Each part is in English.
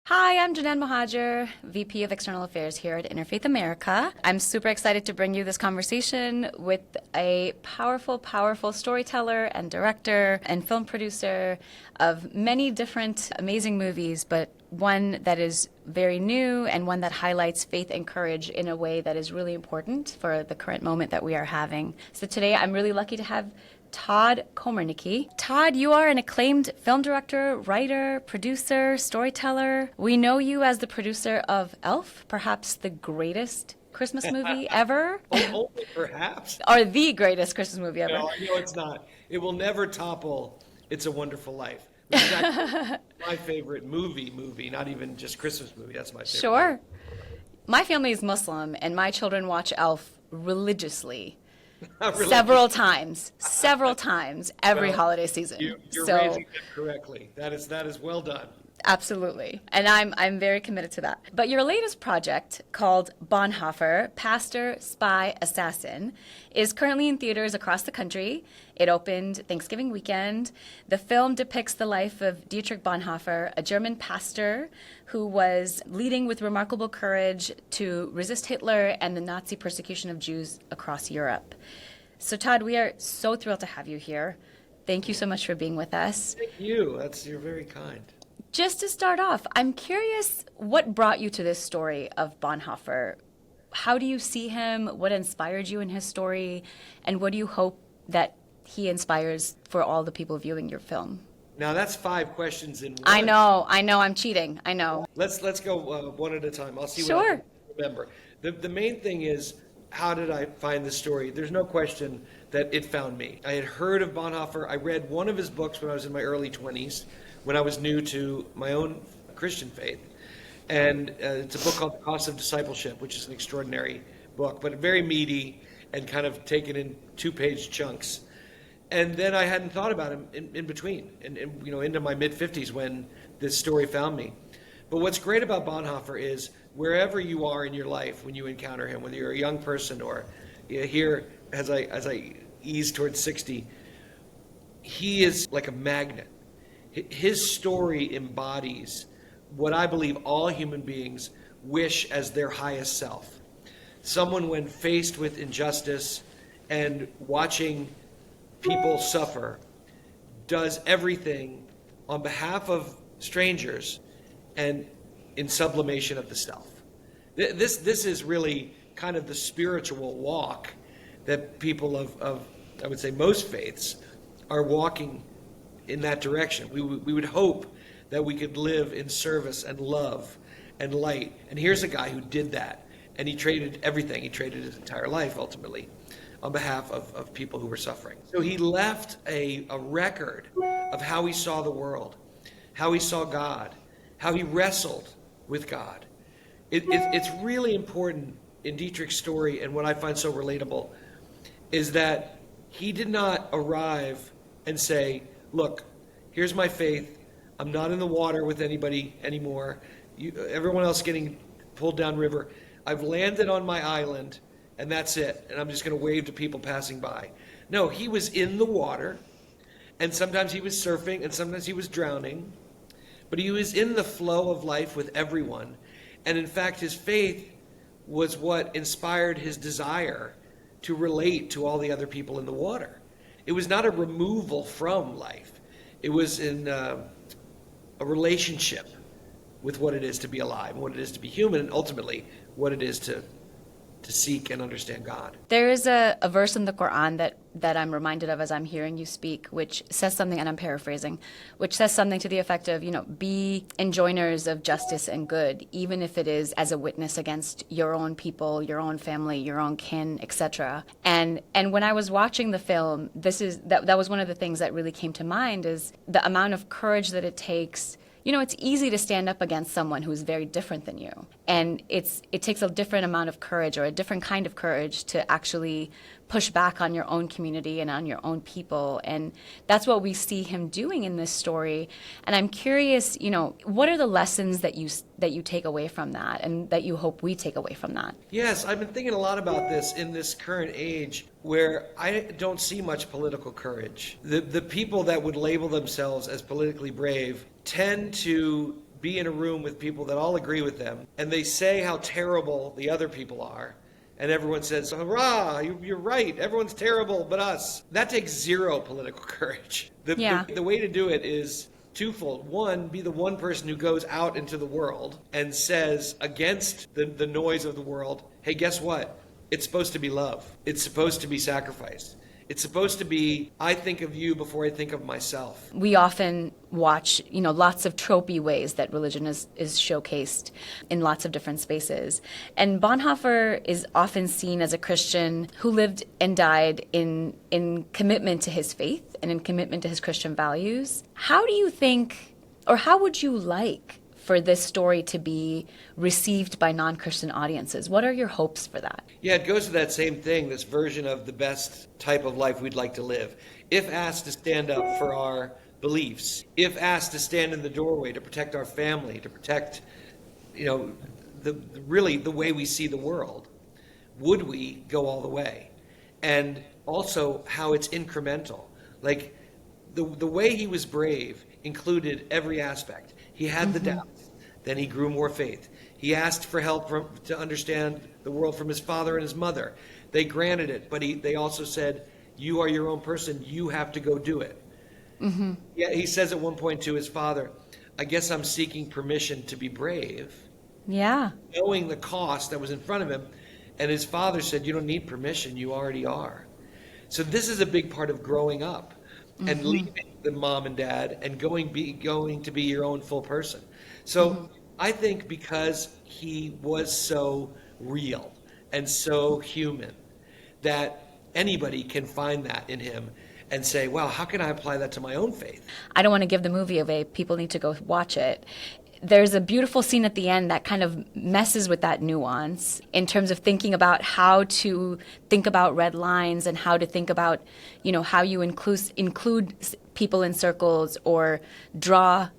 Hi, I'm Jenan Mohajir, VP of External Affairs here at Interfaith America. I'm super excited to bring you this conversation with a powerful, powerful storyteller and director and film producer of many different amazing movies, but one that is very new and one that highlights faith and courage in a way that is really important for the current moment that we are having. So today I'm really lucky to have Todd Komarnicki. Todd, you are an acclaimed film director, writer, producer, storyteller. We know you as the producer of Elf, perhaps the greatest Christmas movie ever. Only perhaps. Or the greatest Christmas movie ever. No, it's not. It will never topple It's a Wonderful Life, which is actually my favorite movie, not even just Christmas movie. That's my favorite. Sure. My family is Muslim, and my children watch Elf religiously. Several times every Well, holiday season. You're So raising them correctly. That is well done. absolutely. And I'm very committed to that. But your latest project, called Bonhoeffer, Pastor, Spy, Assassin, is currently in theaters across the country. It opened Thanksgiving weekend. The film depicts the life of Dietrich Bonhoeffer, a German pastor who was leading with remarkable courage to resist Hitler and the Nazi persecution of Jews across Europe. So Todd, we are so thrilled to have you here. Thank you so much for being with us. Thank you. You're very kind. Just to start off, I'm curious what brought you to this story of Bonhoeffer. How do you see him? What inspired you in his story? And what do you hope that he inspires for all the people viewing your film? Now that's 5 questions in one. I know, I'm cheating. I know. Let's go one at a time. I'll see what I Sure. can remember. The main thing is, how did I find this story? There's no question that it found me. I had heard of Bonhoeffer. I read one of his books when I was in my early 20s, when I was new to my own Christian faith. And it's a book called The Cost of Discipleship, which is an extraordinary book, but very meaty and kind of taken in 2-page chunks. And then I hadn't thought about him in between, and into my mid-50s when this story found me. But what's great about Bonhoeffer is wherever you are in your life when you encounter him, whether you're a young person or here as I ease towards 60, he is like a magnet. His story embodies what I believe all human beings wish as their highest self. Someone, when faced with injustice and watching people suffer, does everything on behalf of strangers and in sublimation of the self. This is really kind of the spiritual walk that people of I would say most faiths are walking in that direction. We would hope that we could live in service and love and light. And here's a guy who did that, and he traded everything. He traded his entire life ultimately on behalf of people who were suffering. So he left a record of how he saw the world, how he saw God, how he wrestled with God. It's really important in Dietrich's story, and what I find so relatable is that he did not arrive and say, look, here's my faith. I'm not in the water with anybody anymore. Everyone else getting pulled down river. I've landed on my island, and that's it. And I'm just going to wave to people passing by. No, he was in the water, and sometimes he was surfing, and sometimes he was drowning. But he was in the flow of life with everyone. And in fact, his faith was what inspired his desire to relate to all the other people in the water. It was not a removal from life. It was in a relationship with what it is to be alive, what it is to be human, and ultimately what it is to seek and understand God. There is a verse in the Quran that I'm reminded of as I'm hearing you speak, which says something, and I'm paraphrasing, which says something to the effect of, be enjoiners of justice and good, even if it is as a witness against your own people, your own family, your own kin, etc. And when I was watching the film, that was one of the things that really came to mind, is the amount of courage that it takes. It's easy to stand up against someone who's very different than you. And it takes a different amount of courage, or a different kind of courage, to actually push back on your own community and on your own people. And that's what we see him doing in this story. And I'm curious, what are the lessons that you take away from that, and that you hope we take away from that? Yes, I've been thinking a lot about this in this current age where I don't see much political courage. The people that would label themselves as politically brave tend to be in a room with people that all agree with them, and they say how terrible the other people are, and everyone says, hurrah, you're right, everyone's terrible but us. That takes zero political courage. The way to do it is twofold. One, be the one person who goes out into the world and says against the noise of the world, hey, guess what? It's supposed to be love. It's supposed to be sacrifice. It's supposed to be, I think of you before I think of myself. We often watch, lots of tropey ways that religion is showcased in lots of different spaces. And Bonhoeffer is often seen as a Christian who lived and died in commitment to his faith and in commitment to his Christian values. How do you think, or how would you like for this story to be received by non-Christian audiences? What are your hopes for that? Yeah, it goes to that same thing, this version of the best type of life we'd like to live. If asked to stand up for our beliefs, if asked to stand in the doorway to protect our family, to protect, the way we see the world, would we go all the way? And also how it's incremental. Like the way he was brave included every aspect. He had the doubts, then he grew more faith. He asked for help to understand the world from his father and his mother. They granted it, but they also said, you are your own person, you have to go do it. Mm-hmm. Yeah, he says at one point to his father, I guess I'm seeking permission to be brave. Yeah. Knowing the cost that was in front of him. And his father said, you don't need permission, you already are. So this is a big part of growing up and leaving the mom and dad and going to be your own full person. So I think because he was so real and so human that anybody can find that in him and say, wow, how can I apply that to my own faith? I don't want to give the movie away. People need to go watch it. There's a beautiful scene at the end that kind of messes with that nuance in terms of thinking about how to think about red lines and how to think about, how you include people in circles or draw,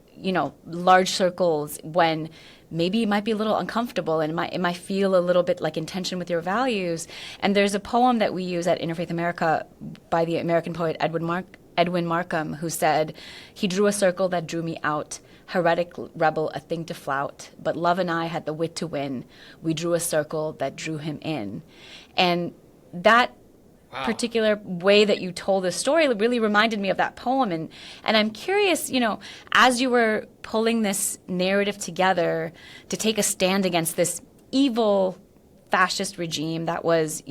large circles when maybe it might be a little uncomfortable and it might feel a little bit like in tension with your values. And there's a poem that we use at Interfaith America by the American poet Edwin Markham, who said, he drew a circle that drew me out. Heretic rebel, a thing to flout, but love and I had the wit to win. We drew a circle that drew him in. And that particular way that you told the story really reminded me of that poem. And I'm curious, as you were pulling this narrative together to take a stand against this evil fascist regime that was,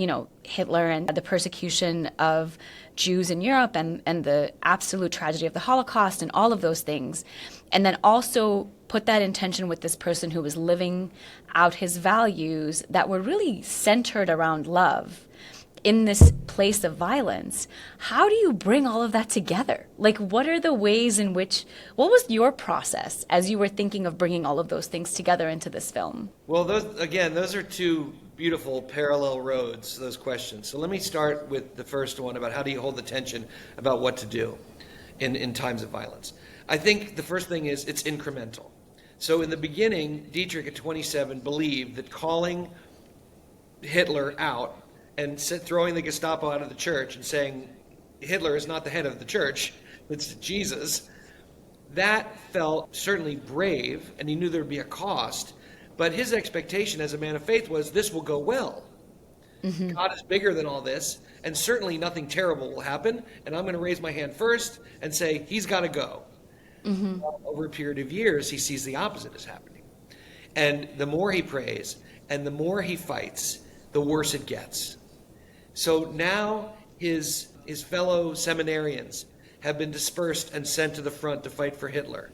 Hitler and the persecution of Jews in Europe and the absolute tragedy of the Holocaust and all of those things. And then also put that in tension with this person who was living out his values that were really centered around love in this place of violence. How do you bring all of that together? Like, what are the ways in which, what was your process as you were thinking of bringing all of those things together into this film? Well, those are two beautiful parallel roads, those questions. So let me start with the first one about how do you hold the tension about what to do in times of violence. I think the first thing is it's incremental. So in the beginning, Dietrich at 27 believed that calling Hitler out and throwing the Gestapo out of the church and saying Hitler is not the head of the church, it's Jesus, that felt certainly brave, and he knew there would be a cost. But his expectation as a man of faith was this will go well. Mm-hmm. God is bigger than all this, and certainly nothing terrible will happen, and I'm going to raise my hand first and say, he's got to go. Mm-hmm. Over a period of years, he sees the opposite is happening. And the more he prays and the more he fights, the worse it gets. So now his fellow seminarians have been dispersed and sent to the front to fight for Hitler.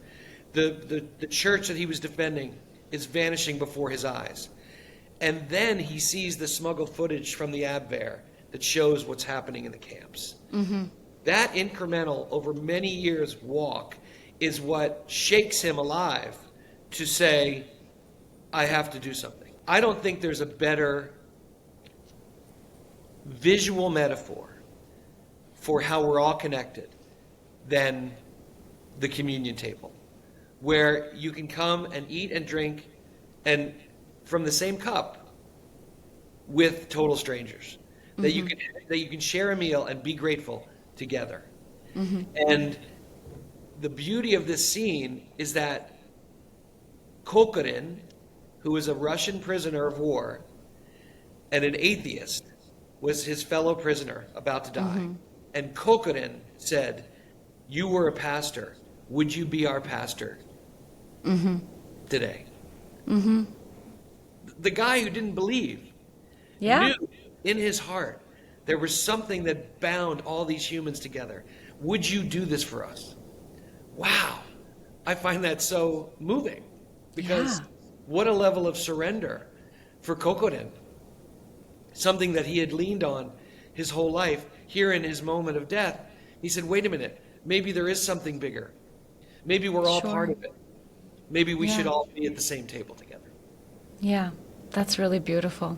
The church that he was defending is vanishing before his eyes. And then he sees the smuggled footage from the Abwehr that shows what's happening in the camps. Mm-hmm. That incremental, over many years walk is what shakes him alive to say, I have to do something. I don't think there's a better visual metaphor for how we're all connected than the communion table, where you can come and eat and drink and from the same cup with total strangers, mm-hmm. that you can share a meal and be grateful together. Mm-hmm. And the beauty of this scene is that Kokorin, who was a Russian prisoner of war, and an atheist, was his fellow prisoner about to die. And Kokorin said, "You were a pastor. Would you be our pastor today?" The guy who didn't believe knew in his heart there was something that bound all these humans together. Would you do this for us? Wow. I find that so moving, because what a level of surrender for Kokorin. Something that he had leaned on his whole life. Here in his moment of death, he said, wait a minute, maybe there is something bigger. Maybe we're all part of it. Maybe we should all be at the same table together. Yeah, that's really beautiful.